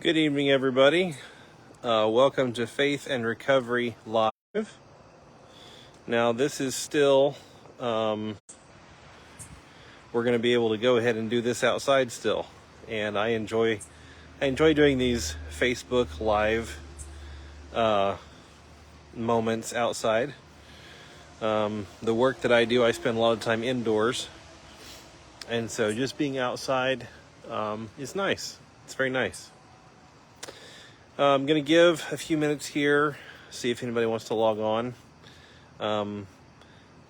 Good evening, everybody. Welcome to Faith and Recovery Live. Now, this is still, we're going to be able to go ahead and do this outside still. And I enjoy doing these Facebook Live moments outside. The work that I do, I spend a lot of time indoors. And so just being outside is nice. It's very nice. I'm going to give a few minutes here, see if anybody wants to log on.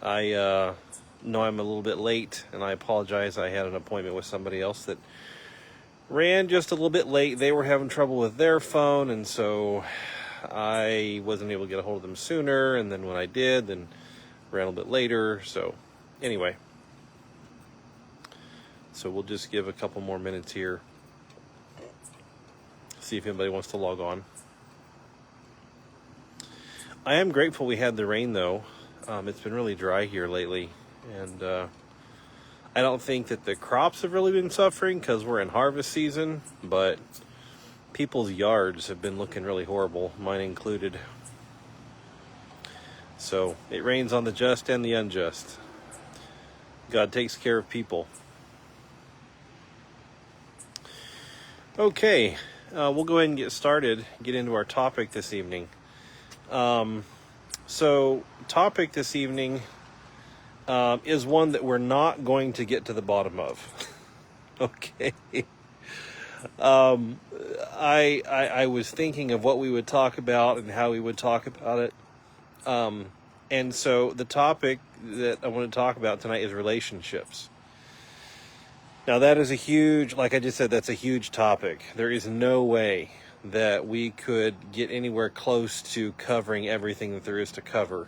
I know I'm a little bit late, and I apologize. I had an appointment with somebody else that ran just a little bit late. They were having trouble with their phone, and so I wasn't able to get a hold of them sooner. And then when I did, then ran a little bit later. So anyway, so we'll just give a couple more minutes here. See if anybody wants to log on. I am grateful we had the rain, though. It's been really dry here lately, and I don't think that the crops have really been suffering because we're in harvest season, but people's yards have been looking really horrible, mine included. So it rains on the just and the unjust. God takes care of people. Okay. We'll go ahead and get started, get into our topic this evening. So topic this evening is one that we're not going to get to the bottom of. Okay. I was thinking of what we would talk about and how we would talk about it. And so the topic that I want to talk about tonight is relationships. Now that is a huge, like I just said, that's a huge topic. There is no way that we could get anywhere close to covering everything that there is to cover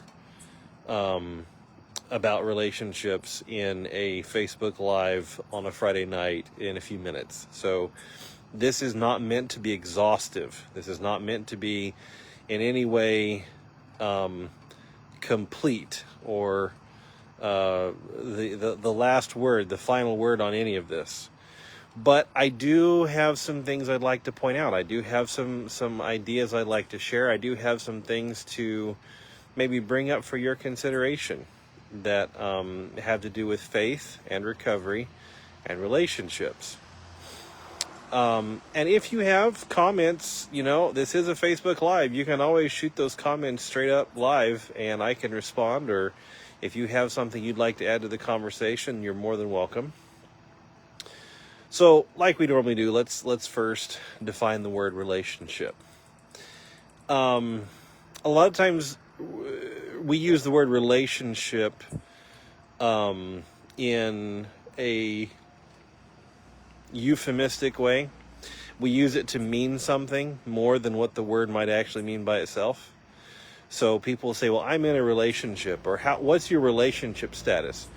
about relationships in a Facebook Live on a Friday night in a few minutes. So this is not meant to be exhaustive. This is not meant to be in any way complete or the last word, the final word on any of this. But I do have some things I'd like to point out. I do have some ideas I'd like to share. I do have some things to maybe bring up for your consideration that have to do with faith and recovery and relationships. And if you have comments, this is a Facebook Live. You can always shoot those comments straight up live and I can respond, or if you have something you'd like to add to the conversation, you're more than welcome. So, like we normally do, let's first define the word relationship. A lot of times we use the word relationship in a euphemistic way. We use it to mean something more than what the word might actually mean by itself. So people say, well, I'm in a relationship, or what's your relationship status?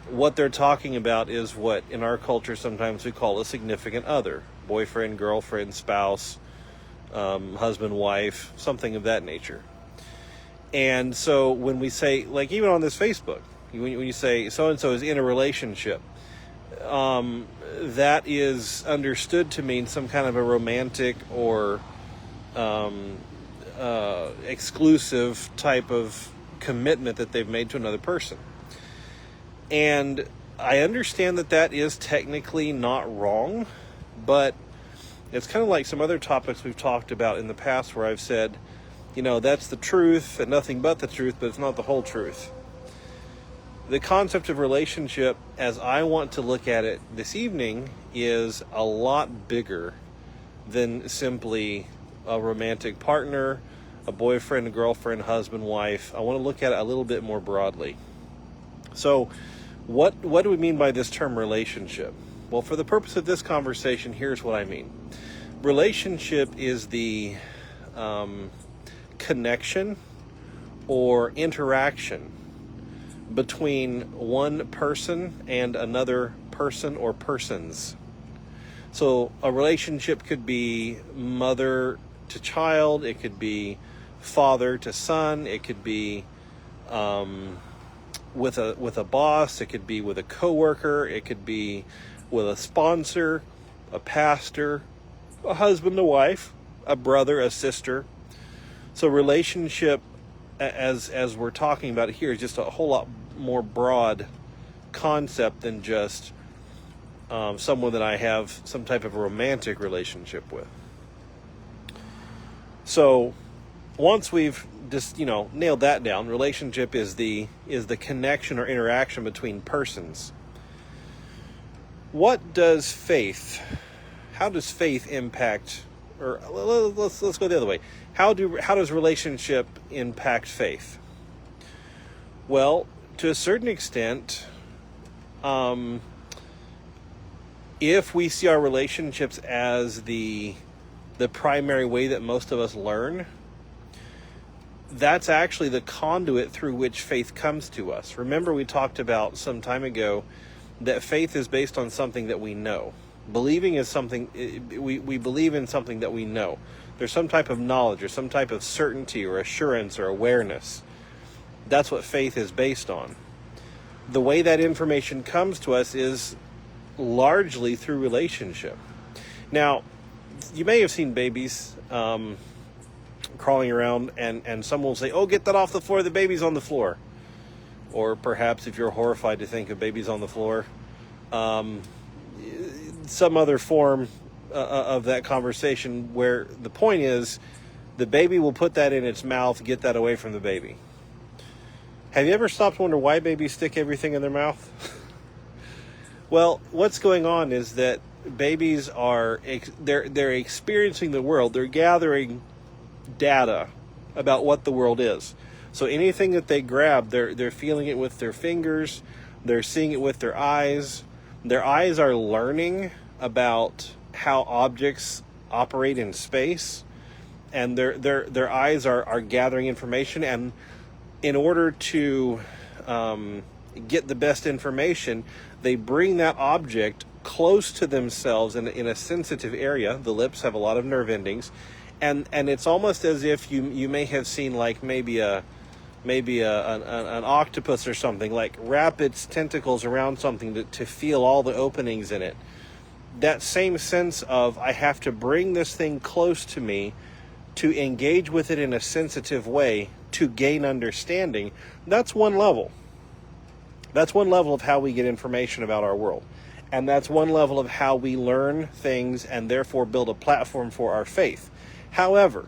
What they're talking about is what in our culture sometimes we call a significant other, boyfriend, girlfriend, spouse, husband, wife, something of that nature. And so when we say, like even on this Facebook, when you say so-and-so is in a relationship, that is understood to mean some kind of a romantic or exclusive type of commitment that they've made to another person. And I understand that is technically not wrong, but it's kind of like some other topics we've talked about in the past where I've said, that's the truth and nothing but the truth, but it's not the whole truth. The concept of relationship, as I want to look at it this evening, is a lot bigger than simply a romantic partner, a boyfriend, a girlfriend, husband, wife. I want to look at it a little bit more broadly. So what do we mean by this term relationship? Well, for the purpose of this conversation, here's what I mean. Relationship is the connection or interaction between one person and another person or persons. So a relationship could be mother to child, it could be father to son, it could be with a boss, it could be with a coworker, it could be with a sponsor, a pastor, a husband, a wife, a brother, a sister. So relationship, as we're talking about it here, is just a whole lot more broad concept than just someone that I have some type of a romantic relationship with. So once we've just nailed that down, relationship is the connection or interaction between persons. What does faith? How does faith impact? Or let's go the other way. How does relationship impact faith? Well, to a certain extent, if we see our relationships as the primary way that most of us learn, that's actually the conduit through which faith comes to us. Remember, we talked about some time ago that faith is based on something that we know. Believing is something, we believe in something that we know. There's some type of knowledge or some type of certainty or assurance or awareness. That's what faith is based on. The way that information comes to us is largely through relationship. Now, you may have seen babies crawling around, and someone will say, "Oh, get that off the floor, the baby's on the floor." Or perhaps if you're horrified to think of babies on the floor, some other form of that conversation where the point is the baby will put that in its mouth, get that away from the baby. Have you ever stopped to wonder why babies stick everything in their mouth? Well, what's going on is that babies they're experiencing the world. They're gathering data about what the world is. So anything that they grab, they're feeling it with their fingers, they're seeing it with their eyes. Their eyes are learning about how objects operate in space, and their eyes are gathering information, and in order to get the best information, they bring that object close to themselves in a sensitive area. The lips have a lot of nerve endings, and it's almost as if you may have seen like maybe an octopus or something, like wrap its tentacles around something to feel all the openings in it. That same sense of, I have to bring this thing close to me to engage with it in a sensitive way to gain understanding. That's one level. That's one level of how we get information about our world. And that's one level of how we learn things and therefore build a platform for our faith. However,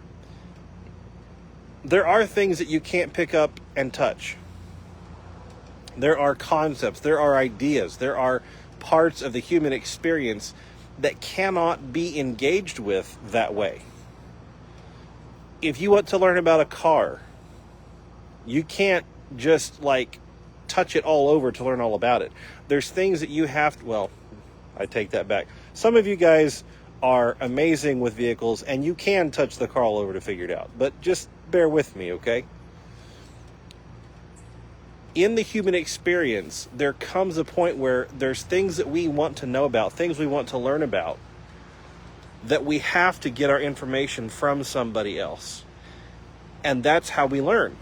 there are things that you can't pick up and touch. There are concepts, there are ideas, there are parts of the human experience that cannot be engaged with that way. If you want to learn about a car, you can't just touch it all over to learn all about it. There's things that you have to, well, I take that back. Some of you guys are amazing with vehicles and you can touch the car all over to figure it out, but just bear with me, okay? In the human experience, there comes a point where there's things that we want to know about, things we want to learn about, that we have to get our information from somebody else. And that's how we learn,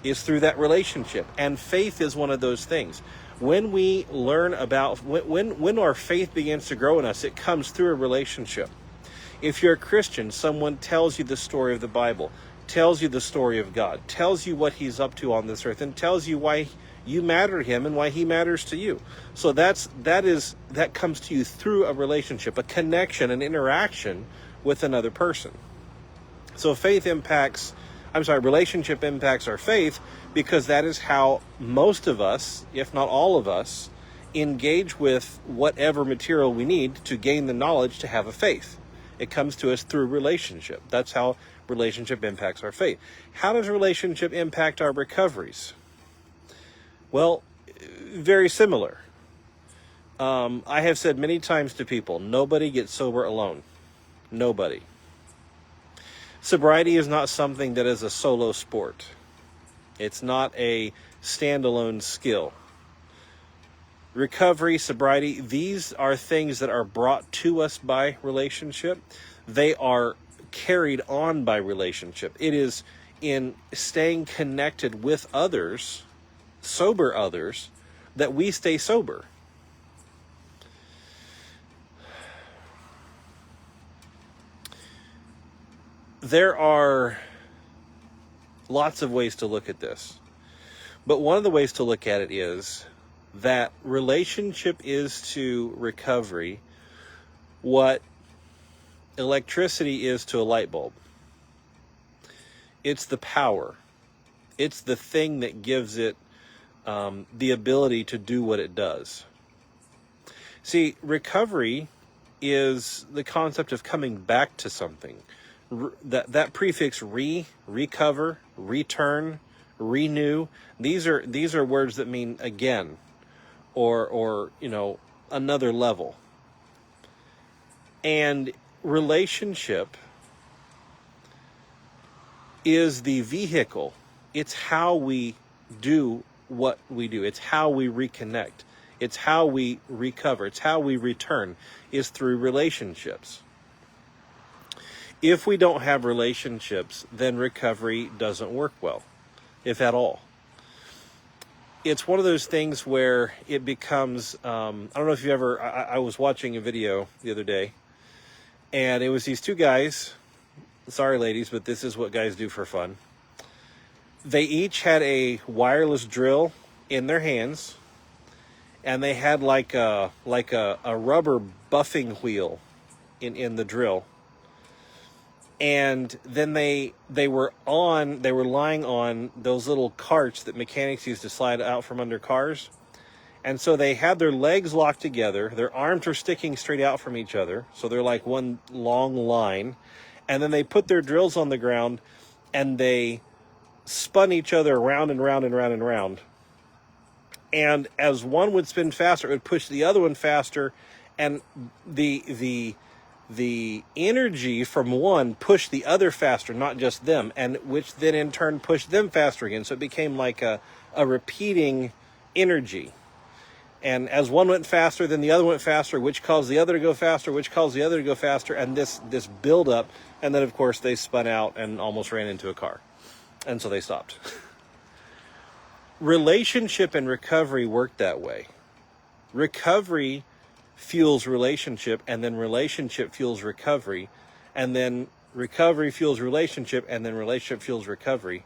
is through that relationship. And faith is one of those things. When we learn about, when our faith begins to grow in us, it comes through a relationship. If you're a Christian, someone tells you the story of the Bible, tells you the story of God, tells you what he's up to on this earth, and tells you why you matter to him and why he matters to you. So that comes to you through a relationship, a connection, an interaction with another person. So relationship impacts our faith, because that is how most of us, if not all of us, engage with whatever material we need to gain the knowledge to have a faith. It comes to us through relationship. That's how relationship impacts our faith. How does relationship impact our recoveries? Well, very similar. I have said many times to people, nobody gets sober alone. Nobody. Sobriety is not something that is a solo sport. It's not a standalone skill. Recovery, sobriety, these are things that are brought to us by relationship. They are carried on by relationship. It is in staying connected with others, sober others, that we stay sober. There are lots of ways to look at this, but one of the ways to look at it is that relationship is to recovery what electricity is to a light bulb. It's the power. It's the thing that gives it the ability to do what it does. See, recovery is the concept of coming back to something. That prefix recover, return, renew. These are words that mean again, or another level. And relationship is the vehicle. It's how we do what we do. It's how we reconnect. It's how we recover. It's how we return, is through relationships. If we don't have relationships, then recovery doesn't work well, if at all. It's one of those things where it becomes, I don't know if you ever, I was watching a video the other day, and it was these two guys. Sorry, ladies, but this is what guys do for fun. They each had a wireless drill in their hands, and they had like a rubber buffing wheel in the drill. And then they were lying on those little carts that mechanics used to slide out from under cars. And so they had their legs locked together, their arms were sticking straight out from each other, so they're like one long line. And then they put their drills on the ground, and they spun each other around and round and round and round. And as one would spin faster, it would push the other one faster, and the energy from one pushed the other faster, not just them, and which then in turn pushed them faster again. So it became like a repeating energy. And as one went faster, then the other went faster, which caused the other to go faster, which caused the other to go faster, and this build up. And then, of course, they spun out and almost ran into a car. And so they stopped. Relationship and recovery work that way. Recovery fuels relationship, and then relationship fuels recovery, and then recovery fuels relationship, and then relationship fuels recovery.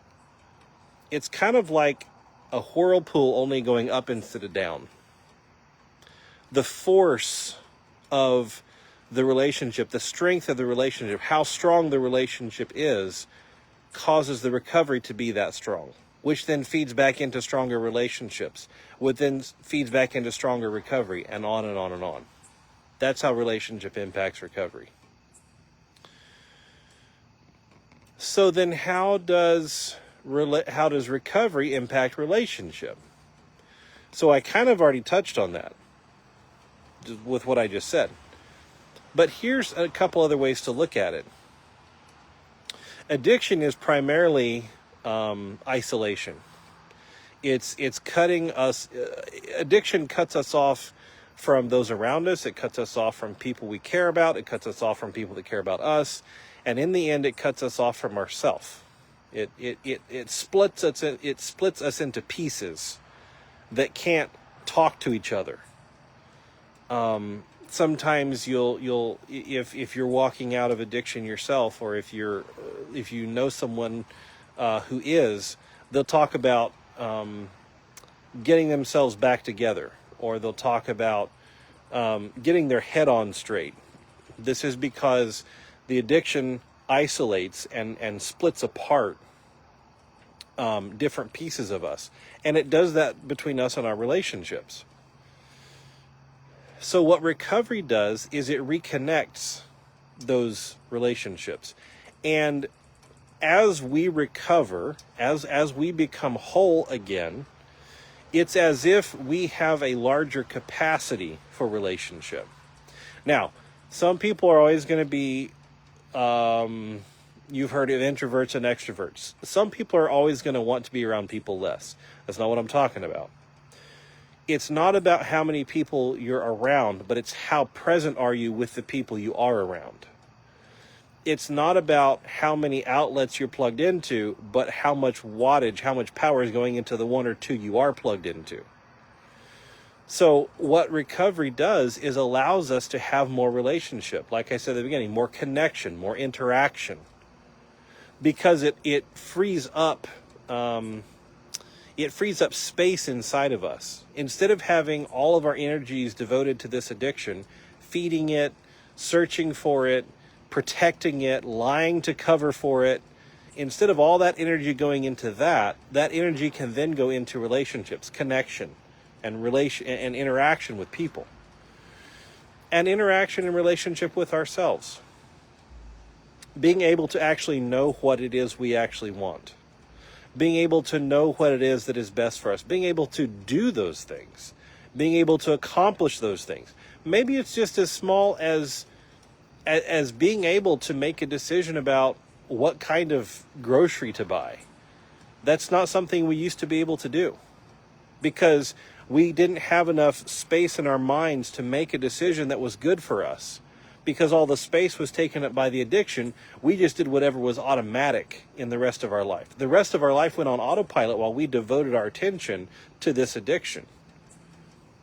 It's kind of like a whirlpool, only going up instead of down. The force of the relationship, the strength of the relationship, how strong the relationship is, causes the recovery to be that strong, which then feeds back into stronger relationships, which then feeds back into stronger recovery, and on and on and on. That's how relationship impacts recovery. So then how does recovery impact relationship? So I kind of already touched on that with what I just said. But here's a couple other ways to look at it. Addiction is primarily isolation. It's cutting us. Addiction cuts us off from those around us. It cuts us off from people we care about. It cuts us off from people that care about us. And in the end, it cuts us off from ourselves. It splits us. It splits us into pieces that can't talk to each other. Sometimes you'll if you're walking out of addiction yourself, or if you know someone who is, they'll talk about getting themselves back together, or they'll talk about getting their head on straight. This is because the addiction isolates and splits apart different pieces of us, and it does that between us and our relationships. So what recovery does is it reconnects those relationships. And as we recover, as we become whole again, it's as if we have a larger capacity for relationship. Now, some people are always going to be, you've heard of introverts and extroverts. Some people are always going to want to be around people less. That's not what I'm talking about. It's not about how many people you're around, but it's how present are you with the people you are around. It's not about how many outlets you're plugged into, but how much wattage, how much power is going into the one or two you are plugged into. So what recovery does is allows us to have more relationship. Like I said at the beginning, more connection, more interaction. because it frees up space inside of us. Instead of having all of our energies devoted to this addiction, feeding it, searching for it, protecting it, lying to cover for it, instead of all that energy going into that energy can then go into relationships, connection, and interaction with people, and interaction and relationship with ourselves. Being able to actually know what it is we actually want. Being able to know what it is that is best for us. Being able to do those things. Being able to accomplish those things. Maybe it's just as small as being able to make a decision about what kind of grocery to buy. That's not something we used to be able to do, because we didn't have enough space in our minds to make a decision that was good for us. Because all the space was taken up by the addiction, we just did whatever was automatic in the rest of our life. The rest of our life went on autopilot while we devoted our attention to this addiction.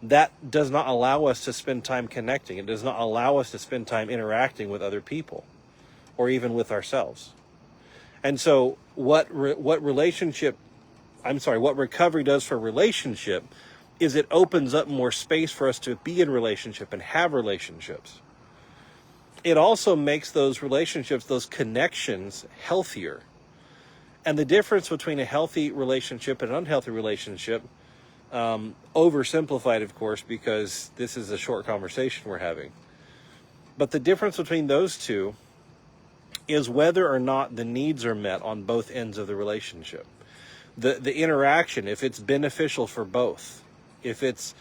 That does not allow us to spend time connecting. It does not allow us to spend time interacting with other people, or even with ourselves. And so what recovery does for relationship is it opens up more space for us to be in relationship and have relationships. It also makes those relationships, those connections, healthier. And the difference between a healthy relationship and an unhealthy relationship, oversimplified, of course, because this is a short conversation we're having. But the difference between those two is whether or not the needs are met on both ends of the relationship. The interaction, if it's beneficial for both, if it's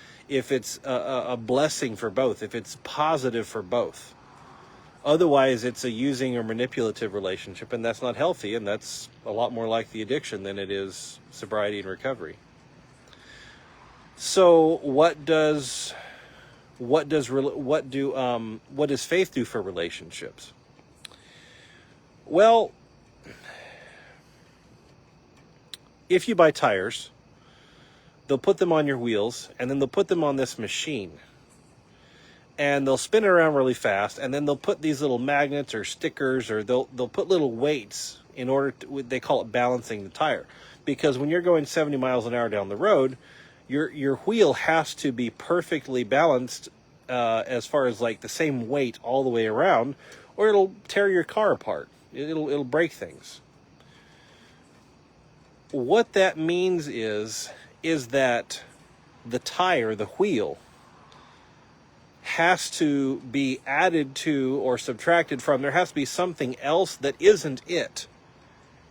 a blessing for both, if it's positive for both. Otherwise, it's a using or manipulative relationship, and that's not healthy, and that's a lot more like the addiction than it is sobriety and recovery. So, what does faith do for relationships? Well, if you buy tires, they'll put them on your wheels, and then they'll put them on this machine. And they'll spin it around really fast, and then they'll put these little magnets or stickers, or they'll put little weights in order to, they call it balancing the tire. Because when you're going 70 miles an hour down the road, your wheel has to be perfectly balanced as far as like the same weight all the way around, or it'll tear your car apart. It'll break things. What that means is that the tire, the wheel, has to be added to or subtracted from. There has to be something else that isn't it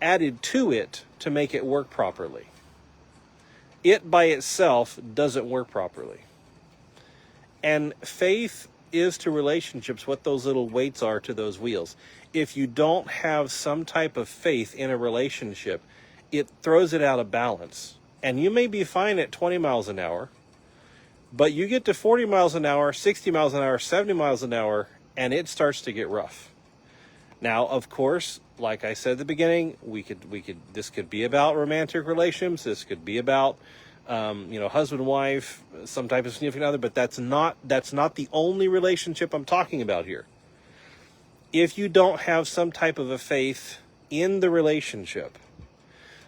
added to it to make it work properly. It by itself doesn't work properly. And faith is to relationships what those little weights are to those wheels. If you don't have some type of faith in a relationship, it throws it out of balance. And you may be fine at 20 miles an hour, but you get to 40 miles an hour, 60 miles an hour, 70 miles an hour, and it starts to get rough. Now, of course, like I said at the beginning, this could be about romantic relationships. This could be about, husband, wife, some type of significant other, but that's not the only relationship I'm talking about here. If you don't have some type of a faith in the relationship,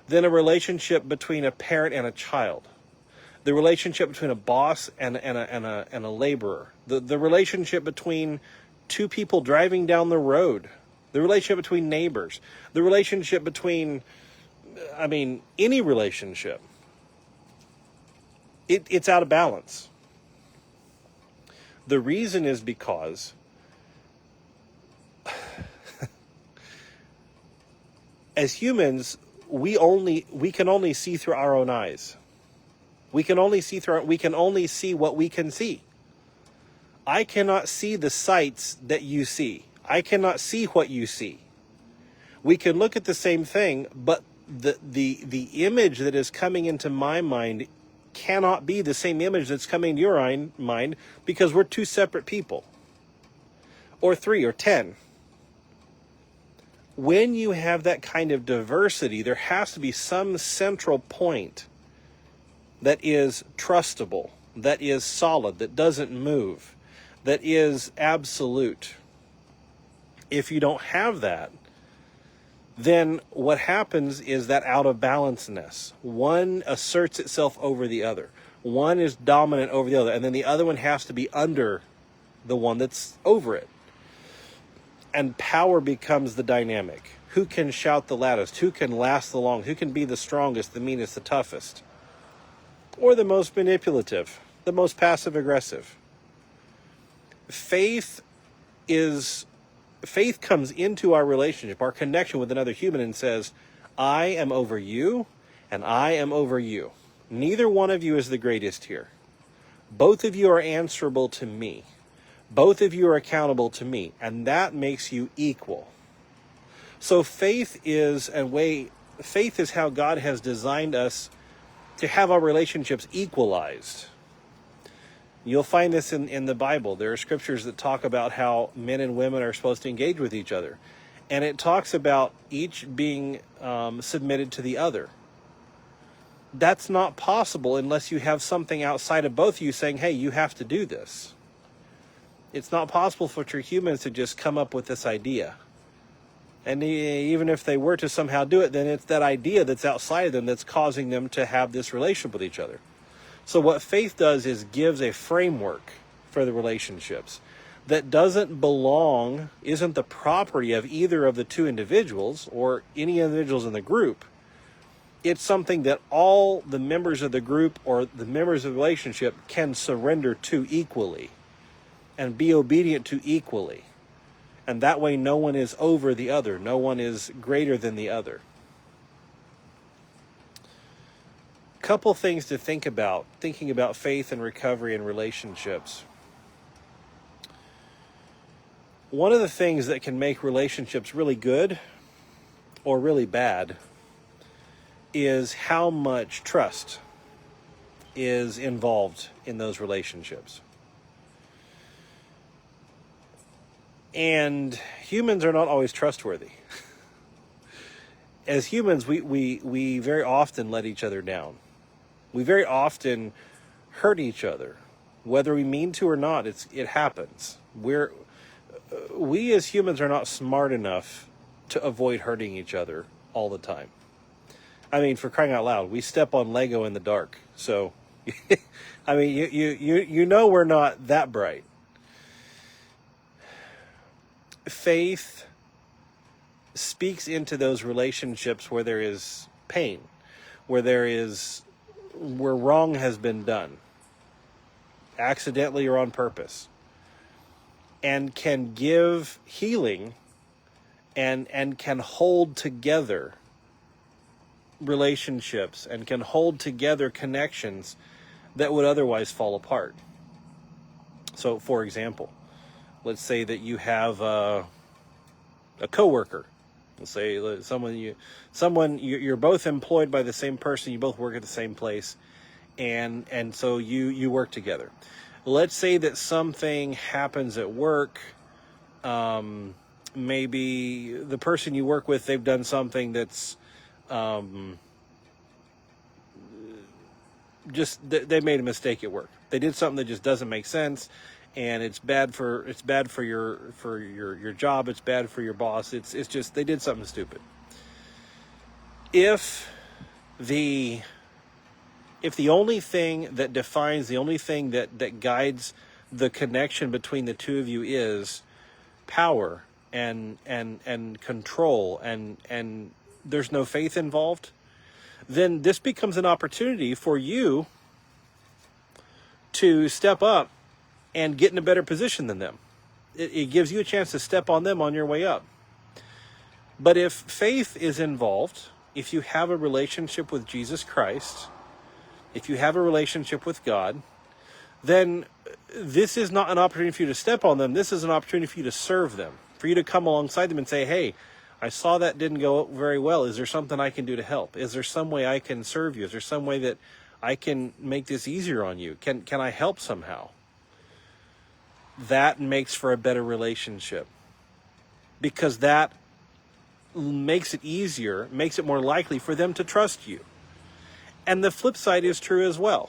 then a relationship between a parent and a child, the relationship between a boss and a laborer, the relationship between two people driving down the road, the relationship between neighbors, the relationship between, any relationship, it's out of balance. The reason is because as humans, we can only see through our own eyes. We can only see what we can see. I cannot see the sights that you see. I cannot see what you see. We can look at the same thing, but the image that is coming into my mind cannot be the same image that's coming to your mind, because we're two separate people. Or 3 or 10. When you have that kind of diversity, there has to be some central point that is trustable, that is solid, that doesn't move, that is absolute. If you don't have that, then what happens is that out of balanceness. One asserts itself over the other. One is dominant over the other, and then the other one has to be under the one that's over it. And power becomes the dynamic. Who can shout the loudest? Who can last the longest? Who can be the strongest, the meanest, the toughest? Or the most manipulative, the most passive-aggressive? Faith comes into our relationship, our connection with another human, and says, I am over you, and I am over you. Neither one of you is the greatest here. Both of you are answerable to me. Both of you are accountable to me, and that makes you equal. So faith is how God has designed us to have our relationships equalized. You'll find this in the Bible. There are scriptures that talk about how men and women are supposed to engage with each other. And it talks about each being submitted to the other. That's not possible unless you have something outside of both of you saying, hey, you have to do this. It's not possible for two humans to just come up with this idea. And even if they were to somehow do it, then it's that idea that's outside of them that's causing them to have this relationship with each other. So what faith does is gives a framework for the relationships that isn't the property of either of the two individuals or any individuals in the group. It's something that all the members of the group or the members of the relationship can surrender to equally and be obedient to equally. And that way no one is over the other. No one is greater than the other. Couple things to think about, thinking about faith and recovery and relationships. One of the things that can make relationships really good or really bad is how much trust is involved in those relationships. And humans are not always trustworthy. As humans, we very often let each other down. We very often hurt each other, whether we mean to or not. It happens. We as humans are not smart enough to avoid hurting each other all the time. I mean, for crying out loud, we step on Lego in the dark. So, I mean, you know we're not that bright. Faith speaks into those relationships where there is pain, where wrong has been done, accidentally or on purpose, and can give healing and can hold together relationships and can hold together connections that would otherwise fall apart. So, for example, let's say that you have a coworker. Let's say you're both employed by the same person. You both work at the same place, and so you work together. Let's say that something happens at work. Maybe the person you work with, they've done something that's they made a mistake at work. They did something that just doesn't make sense, and it's bad for your job. It's bad for your boss. It's just they did something stupid. If the only thing that defines, the only thing that guides the connection between the two of you is power and control and there's no faith involved, then this becomes an opportunity for you to step up and get in a better position than them. It gives you a chance to step on them on your way up. But if faith is involved, if you have a relationship with Jesus Christ, if you have a relationship with God, then this is not an opportunity for you to step on them. This is an opportunity for you to serve them, for you to come alongside them and say, hey, I saw that didn't go very well. Is there something I can do to help? Is there some way I can serve you? Is there some way that I can make this easier on you? Can I help somehow? That makes for a better relationship, because that makes it easier, makes it more likely for them to trust you. And the flip side is true as well.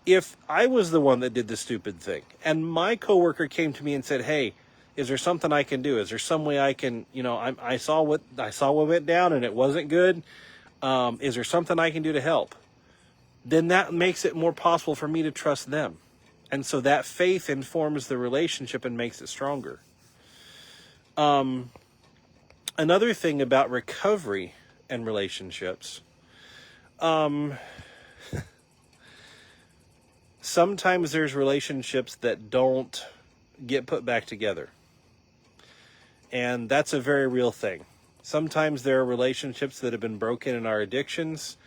If I was the one that did the stupid thing and my coworker came to me and said, hey, Is there something I can do? Is there some way I can, I saw what went down and it wasn't good. Is there something I can do to help? Then that makes it more possible for me to trust them. And so that faith informs the relationship and makes it stronger. Another thing about recovery and relationships, sometimes there's relationships that don't get put back together. And that's a very real thing. Sometimes there are relationships that have been broken in our addictions.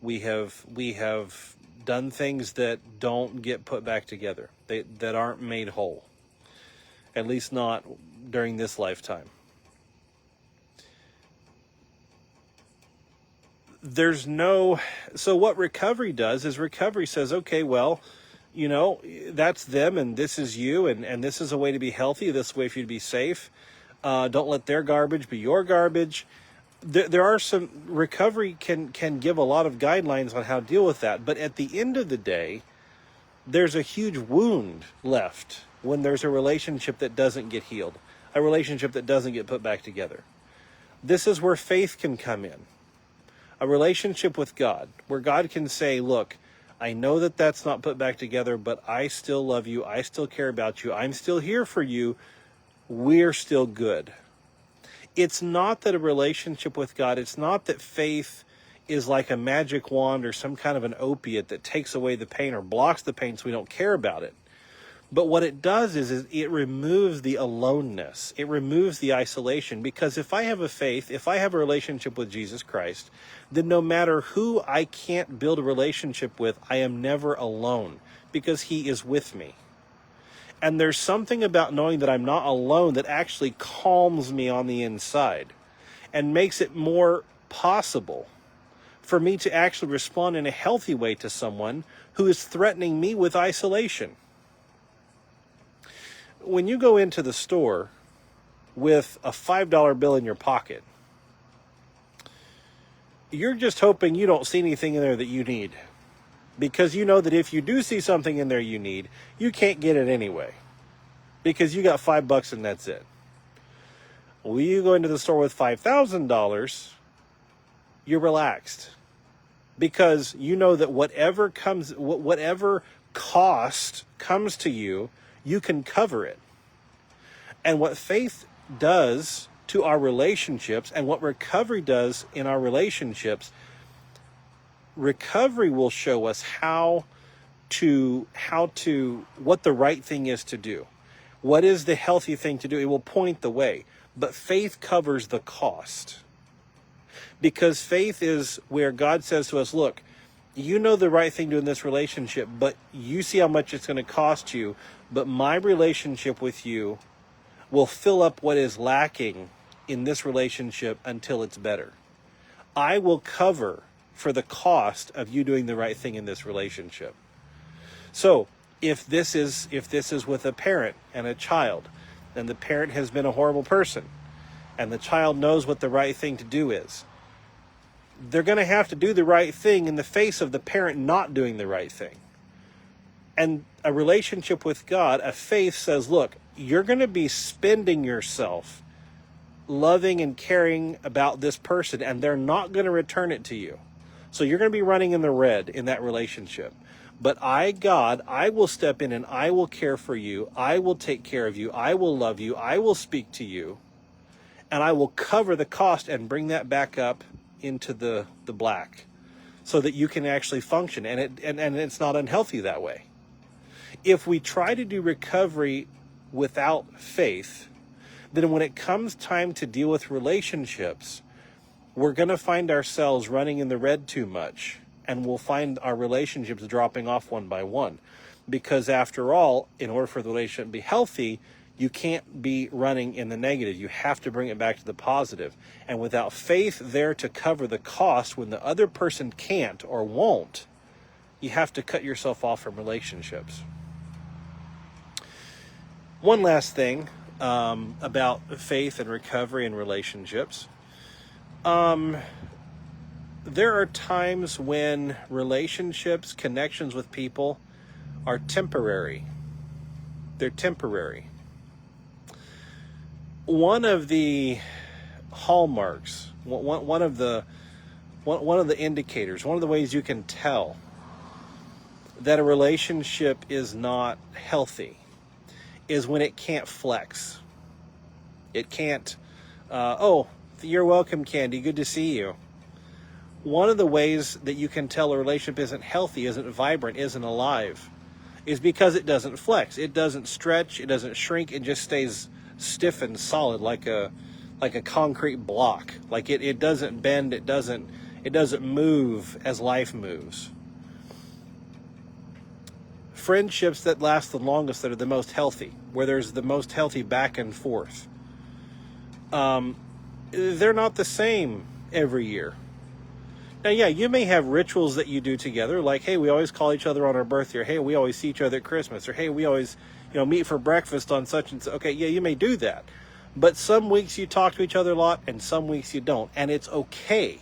We have done things that don't get put back together, that aren't made whole, at least not during this lifetime. So what recovery does is recovery says, okay, well, that's them and this is you, and this is a way to be healthy, this is a way for you to be safe. Don't let their garbage be your garbage. There are some, recovery can give a lot of guidelines on how to deal with that. But at the end of the day, there's a huge wound left when there's a relationship that doesn't get healed, a relationship that doesn't get put back together. This is where faith can come in. A relationship with God, where God can say, look, I know that that's not put back together, but I still love you. I still care about you. I'm still here for you. We're still good. It's not that a relationship with God, it's not that faith is like a magic wand or some kind of an opiate that takes away the pain or blocks the pain so we don't care about it. But what it does is it removes the aloneness. It removes the isolation. Because if I have a faith, if I have a relationship with Jesus Christ, then no matter who I can't build a relationship with, I am never alone because he is with me. And there's something about knowing that I'm not alone that actually calms me on the inside and makes it more possible for me to actually respond in a healthy way to someone who is threatening me with isolation. When you go into the store with a $5 bill in your pocket, you're just hoping you don't see anything in there that you need. Because you know that if you do see something in there you need, you can't get it anyway. Because you got $5 and that's it. When you go into the store with $5,000, you're relaxed. Because you know that whatever cost comes to you, you can cover it. And what faith does to our relationships and what recovery does in our relationships, recovery will show us what the right thing is to do. What is the healthy thing to do? It will point the way. But faith covers the cost. Because faith is where God says to us, look, you know the right thing to do in this relationship, but you see how much it's going to cost you. But my relationship with you will fill up what is lacking in this relationship until it's better. I will cover for the cost of you doing the right thing in this relationship. So if this is with a parent and a child, and the parent has been a horrible person, and the child knows what the right thing to do is, they're going to have to do the right thing in the face of the parent not doing the right thing. And a relationship with God, a faith says, look, you're going to be spending yourself loving and caring about this person, and they're not going to return it to you. So you're going to be running in the red in that relationship. But I, God, I will step in and I will care for you. I will take care of you. I will love you. I will speak to you. And I will cover the cost and bring that back up into the black so that you can actually function. And it's not unhealthy that way. If we try to do recovery without faith, then when it comes time to deal with relationships, we're going to find ourselves running in the red too much, and we'll find our relationships dropping off one by one. Because after all, in order for the relationship to be healthy, you can't be running in the negative. You have to bring it back to the positive. And without faith there to cover the cost when the other person can't or won't, you have to cut yourself off from relationships. One last thing about faith and recovery and relationships. There are times when relationships, connections with people are temporary. They're temporary. one of the hallmarks, one of the indicators, one of the ways you can tell that a relationship is not healthy is when it can't flex. It can't, oh, you're welcome, Candy, good to see you. One of the ways that you can tell a relationship isn't healthy, isn't vibrant, isn't alive, is because it doesn't flex. It doesn't stretch, it doesn't shrink, it just stays stiff and solid like a concrete block. Like it doesn't bend, it doesn't move as life moves. Friendships that last the longest, that are the most healthy, where there's the most healthy back and forth, they're not the same every year. Now, yeah, you may have rituals that you do together, like, hey, we always call each other on our birthday, or hey, we always see each other at Christmas, or hey, we always, meet for breakfast on such and such. Okay, yeah, you may do that. But some weeks you talk to each other a lot, and some weeks you don't, and it's okay.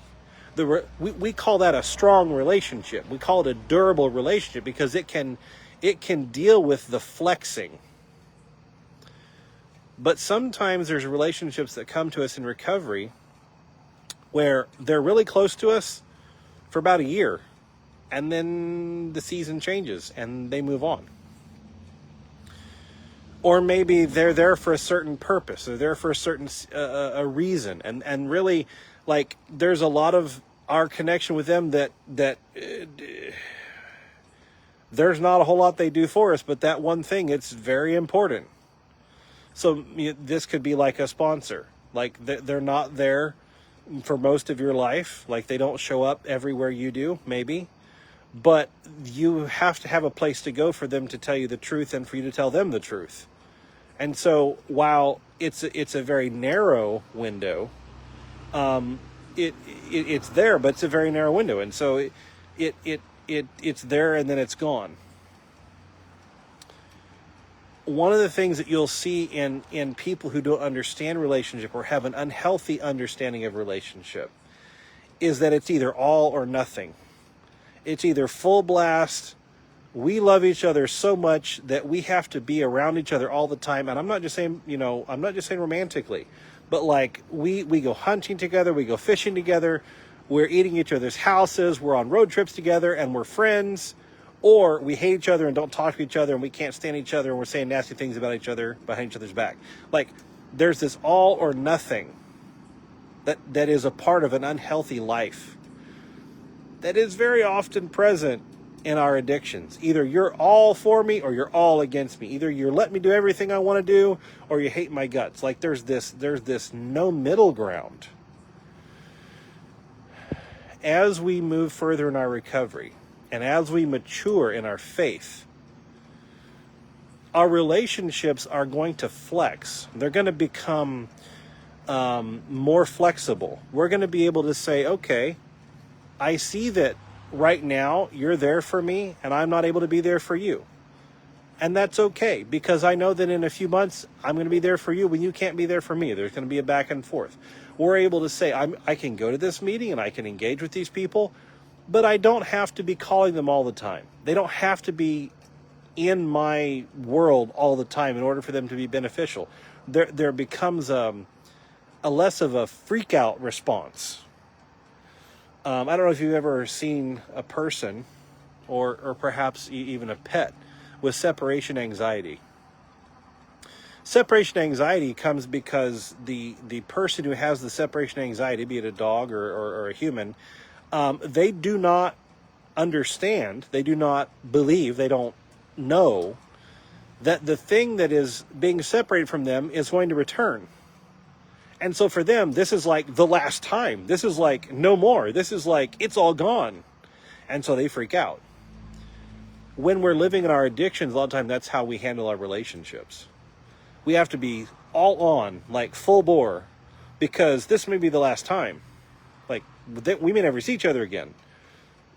We call that a strong relationship. We call it a durable relationship because it can deal with the flexing. But sometimes there's relationships that come to us in recovery where they're really close to us for about a year, and then the season changes and they move on. Or maybe they're there for a certain purpose, they're there for a certain a reason, and really, like, there's a lot of our connection with them that there's not a whole lot they do for us, but that one thing, it's very important. So this could be like a sponsor. Like, they're not there for most of your life. Like, they don't show up everywhere you do, maybe. But you have to have a place to go for them to tell you the truth and for you to tell them the truth. And so while it's a very narrow window, it's there, but it's a very narrow window. And so it's there and then it's gone. One of the things that you'll see in people who don't understand relationship or have an unhealthy understanding of relationship is that it's either all or nothing. It's either full blast, we love each other so much that we have to be around each other all the time. And I'm not just saying, romantically, but like we go hunting together, we go fishing together, we're eating each other's houses, we're on road trips together, and we're friends. Or we hate each other and don't talk to each other, and we can't stand each other, and we're saying nasty things about each other behind each other's back. Like, there's this all or nothing that is a part of an unhealthy life that is very often present in our addictions. Either you're all for me or you're all against me. Either you're letting me do everything I want to do or you hate my guts. Like, there's this no middle ground. As we move further in our recovery, and as we mature in our faith, our relationships are going to flex. They're going to become more flexible. We're going to be able to say, okay, I see that right now you're there for me and I'm not able to be there for you. And that's okay, because I know that in a few months I'm going to be there for you when you can't be there for me. There's going to be a back and forth. We're able to say, I can go to this meeting and I can engage with these people, but I don't have to be calling them all the time. They don't have to be in my world all the time in order for them to be beneficial. There becomes a less of a freak out response. I don't know if you've ever seen a person or perhaps even a pet with separation anxiety. Separation anxiety comes because the person who has the separation anxiety, be it a dog or a human, they do not understand, they do not believe, they don't know that the thing that is being separated from them is going to return. And so for them, this is like the last time. This is like no more. This is like it's all gone. And so they freak out. When we're living in our addictions, a lot of time that's how we handle our relationships. We have to be all on, like full bore, because this may be the last time. Like, we may never see each other again.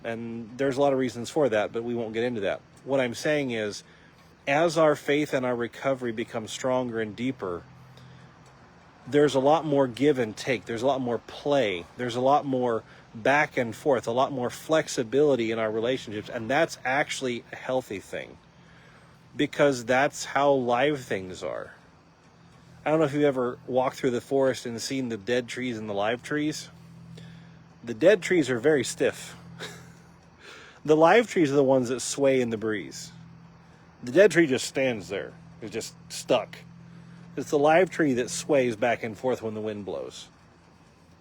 And there's a lot of reasons for that, but we won't get into that. What I'm saying is, as our faith and our recovery become stronger and deeper, there's a lot more give and take. There's a lot more play. There's a lot more back and forth, a lot more flexibility in our relationships. And that's actually a healthy thing, because that's how live things are. I don't know if you've ever walked through the forest and seen the dead trees and the live trees. The dead trees are very stiff. The live trees are the ones that sway in the breeze. The dead tree just stands there. It's just stuck. It's the live tree that sways back and forth when the wind blows.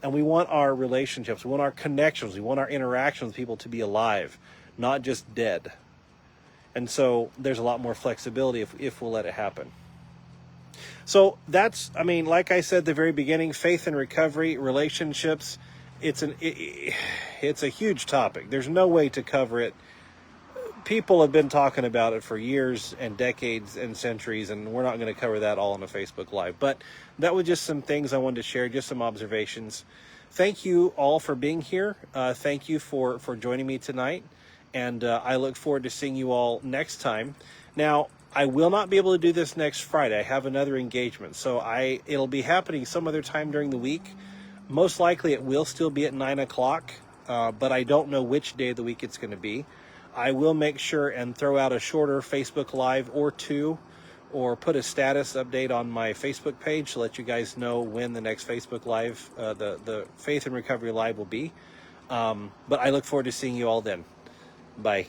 And we want our relationships, we want our connections, we want our interactions with people to be alive, not just dead. And so there's a lot more flexibility if we'll let it happen. So that's, I mean, like I said at the very beginning, faith and recovery, relationships, it's a huge topic. There's no way to cover it. People have been talking about it for years and decades and centuries, and we're not going to cover that all on a Facebook Live. But that was just some things I wanted to share, just some observations. Thank you all for being here. Thank you for joining me tonight. And I look forward to seeing you all next time. Now, I will not be able to do this next Friday. I have another engagement. So it'll be happening some other time during the week. Most likely it will still be at 9 o'clock, but I don't know which day of the week it's going to be. I will make sure and throw out a shorter Facebook Live or two, or put a status update on my Facebook page to let you guys know when the next Facebook Live, the Faith and Recovery Live will be. But I look forward to seeing you all then. Bye.